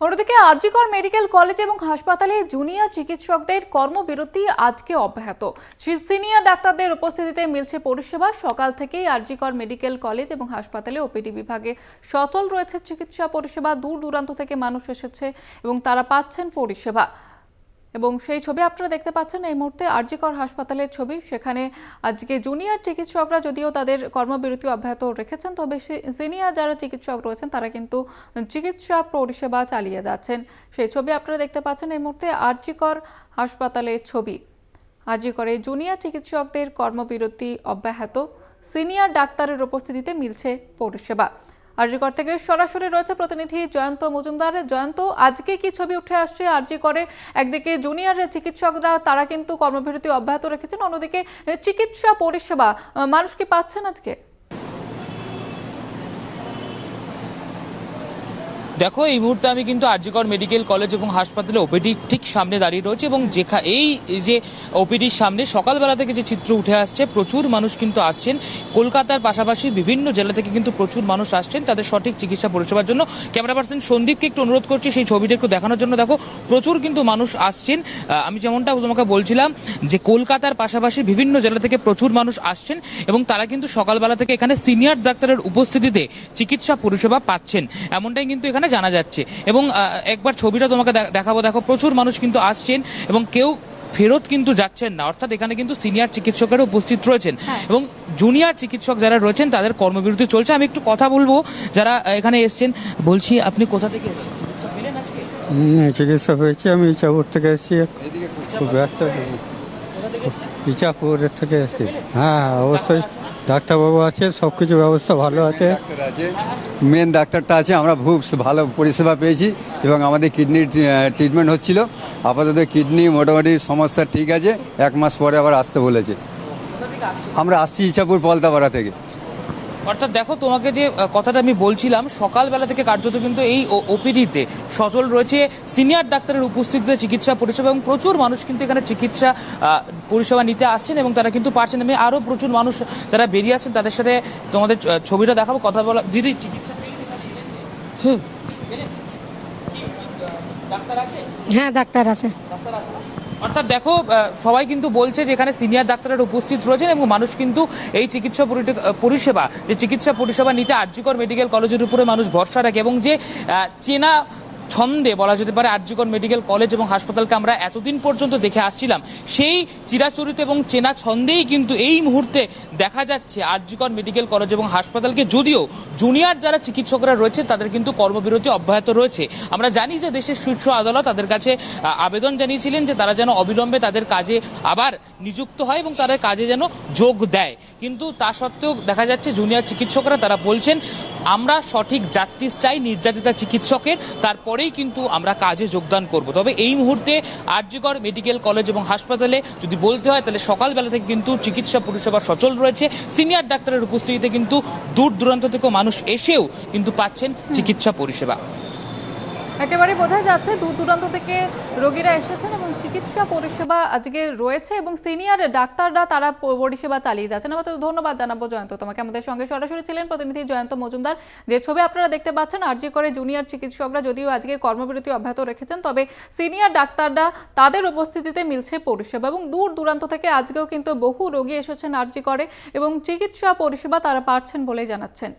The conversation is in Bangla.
অন্যদিকে আরজিকর মেডিকেল কলেজ এবং হাসপাতালে জুনিয়র চিকিৎসকদের কর্মবিরতি আজকে অব্যাহত। সিনিয়র ডাক্তারদের উপস্থিতিতে মিলছে পরিষেবা। সকাল থেকেই আরজিকর মেডিকেল কলেজ এবং হাসপাতালে ওপিডি বিভাগে সচল রয়েছে চিকিৎসা পরিষেবা। দূর দূরান্ত থেকে মানুষ এসেছে এবং তারা পাচ্ছেন পরিষেবা। এবং সেই ছবি আপনারা দেখতে পাচ্ছেন এই মুহূর্তে আরজিকর হাসপাতালের ছবি। সেখানে আজকে জুনিয়র চিকিৎসকরা যদিও তাদের কর্মবিরতি অব্যাহত রেখেছেন, তবে সিনিয়র যারা চিকিৎসক রয়েছেন তারা কিন্তু চিকিৎসা পরিষেবা চালিয়ে যাচ্ছেন। সেই ছবি আপনারা দেখতে পাচ্ছেন এই মুহূর্তে আরজিকর হাসপাতালের ছবি। আরজিকরে জুনিয়র চিকিৎসকদের কর্মবিরতি অব্যাহত, সিনিয়র ডাক্তারের উপস্থিতিতে মিলছে পরিষেবা। আরজিকর থেকে সরাসরি রয়েছে প্রতিনিধি জয়ন্ত মজুমদার। জয়ন্ত, আজকে কি ছবি উঠে আসছে আরজিকরে? একদিকে জুনিয়র চিকিৎসকরা তারা কিন্তু কর্মবিরতি অব্যাহত রেখেছেন, অন্যদিকে চিকিৎসা পরিষেবা মানুষ কি পাচ্ছেন আজকে? দেখো, এই মুহূর্তে আমি কিন্তু আরজিকর মেডিকেল কলেজ এবং হাসপাতালে ওপিডি ঠিক সামনে দাঁড়িয়ে রয়েছে এবং এই যে ওপিডির সামনে সকালবেলা থেকে যে চিত্র উঠে আসছে, প্রচুর মানুষ কিন্তু আসছেন। কলকাতার পাশাপাশি বিভিন্ন জেলা থেকে কিন্তু প্রচুর মানুষ আসছেন তাদের সঠিক চিকিৎসা পরিষেবার জন্য। ক্যামেরা পার্সন সন্দীপকে একটু অনুরোধ করছি সেই ছবিটা একটু দেখানোর জন্য। দেখো, প্রচুর কিন্তু মানুষ আসছেন। আমি যেমনটা তোমাকে বলছিলাম যে কলকাতার পাশাপাশি বিভিন্ন জেলা থেকে প্রচুর মানুষ আসছেন এবং তারা কিন্তু সকালবেলা থেকে এখানে সিনিয়র ডাক্তারের উপস্থিতিতে চিকিৎসা পরিষেবা পাচ্ছেন, এমনটাই কিন্তু এখানে জানা যাচ্ছে। এবং একবার ছবিটা তোমাকে দেখাবো। দেখো, প্রচুর মানুষ কিন্তু আসছেন এবং কেউ ফেরত কিন্তু যাচ্ছেন না, অর্থাৎ এখানে কিন্তু সিনিয়র চিকিৎসকেরা উপস্থিত রয়েছেন এবং জুনিয়র চিকিৎসক যারা রয়েছেন তাদের কর্মবিরতি চলছে। আমি একটু কথা বলবো যারা এখানে এসছেন। বলছি, আপনি কোথা থেকে এসেছেন? চিকিৎসা পেলেন আজকে? চিকিৎসা হয়েছে। আমি ইচ্ছাপুর থেকে এসেছি। খুব ব্যস্ত। ইচ্ছাপুরের থেকে এসেছি। হ্যাঁ, অবশ্যই ডাক্তারবাবু আছে, সব কিছু ব্যবস্থা ভালো আছে। মেন ডাক্তারটা আছে, আমরা খুব ভালো পরিষেবা পেয়েছি এবং আমাদের কিডনির ট্রিটমেন্ট হচ্ছিল। আপাতত কিডনি মোটামুটি সমস্যা ঠিক আছে, 1 মাস পরে আবার আসতে বলেছে। আমরা আসছি ইচ্ছাপুর পলতাপাড়া থেকে। অর্থাৎ দেখো, তোমাকে যে কথাটা আমি বলছিলাম, সকালবেলা থেকে কার্যত কিন্তু এই ওপিডিতে সচল রয়েছে সিনিয়র ডাক্তারের উপস্থিতিতে চিকিৎসা পরিষেবা এবং প্রচুর মানুষ কিন্তু এখানে চিকিৎসা পরিষেবা নিতে আসছেন এবং তারা কিন্তু পারছেন। আমি আরও প্রচুর মানুষ যারা বেরিয়ে আসছেন তাদের সাথে তোমাদের ছবিটা দেখাবো, কথা বলা। দিদি, চিকিৎসা ডাক্তার আছে? হ্যাঁ, ডাক্তার আছে। অর্থাৎ দেখো, সবাই কিন্তু বলছে যে এখানে সিনিয়র ডাক্তারের উপস্থিত রয়েছেন এবং মানুষ কিন্তু এই চিকিৎসা পরিষেবা নিতে আরজিকর মেডিকেল কলেজের উপরে মানুষ ভরসা রাখে এবং যে চেনা ছন্দে বলা যেতে পারে আরজিকর মেডিকেল কলেজ এবং হাসপাতালকে আমরা এতদিন পর্যন্ত দেখে আসছিলাম, সেই চিরাচরিত এবং চেনা ছন্দেই কিন্তু এই মুহূর্তে দেখা যাচ্ছে আরজিকর মেডিকেল কলেজ এবং হাসপাতালকে। যদিও জুনিয়র যারা চিকিৎসকরা রয়েছে তাদের কিন্তু কর্মবিরতি অব্যাহত রয়েছে। আমরা জানি যে দেশের শীর্ষ আদালত তাদের কাছে আবেদন জানিয়েছিলেন যে তারা যেন অবিলম্বে তাদের কাজে আবার নিযুক্ত হয় এবং তাদের কাজে যেন যোগ দেয়, কিন্তু তা সত্ত্বেও দেখা যাচ্ছে জুনিয়র চিকিৎসকরা তারা বলছেন আমরা সঠিক জাস্টিস চাই নির্যাতিতা চিকিৎসকের, তারপরেই কিন্তু আমরা কাজে যোগদান করব। তবে এই মুহূর্তে আরজিকর মেডিকেল কলেজ এবং হাসপাতালে যদি বলতে হয় তাহলে সকালবেলা থেকে কিন্তু চিকিৎসা পরিষেবা সচল রয়েছে। সিনিয়র ডাক্তারের উপস্থিতিতে কিন্তু দূর দূরান্ত থেকে মানুষ এসেও কিন্তু পাচ্ছেন চিকিৎসা পরিষেবা। একেবারে বোঝা যাচ্ছে দূর দূরান্ত থেকে রোগীরা এসেছেন এবং চিকিৎসা পরিষেবা আজকে রয়েছে এবং সিনিয়র ডাক্তাররা তারা পরিষেবা চালিয়ে যাচ্ছেন। আমাদের ধন্যবাদ জানাবো জয়ন্ত তোমাকে। আমাদের সঙ্গে সরাসরি ছিলেন প্রতিনিধি জয়ন্ত মজুমদার। যে ছবি আপনারা দেখতে পাচ্ছেন, আরজিকরে জুনিয়র চিকিৎসকরা যদিও আজকে কর্মবিরতি অব্যাহত রেখেছেন, তবে সিনিয়র ডাক্তাররা তাদের উপস্থিতিতে মিলছে পরিষেবা এবং দূর দূরান্ত থেকে আজকেও কিন্তু বহু রোগী এসেছেন আরজিকরে এবং চিকিৎসা পরিষেবা তারা পাচ্ছেন বলেই জানাচ্ছেন।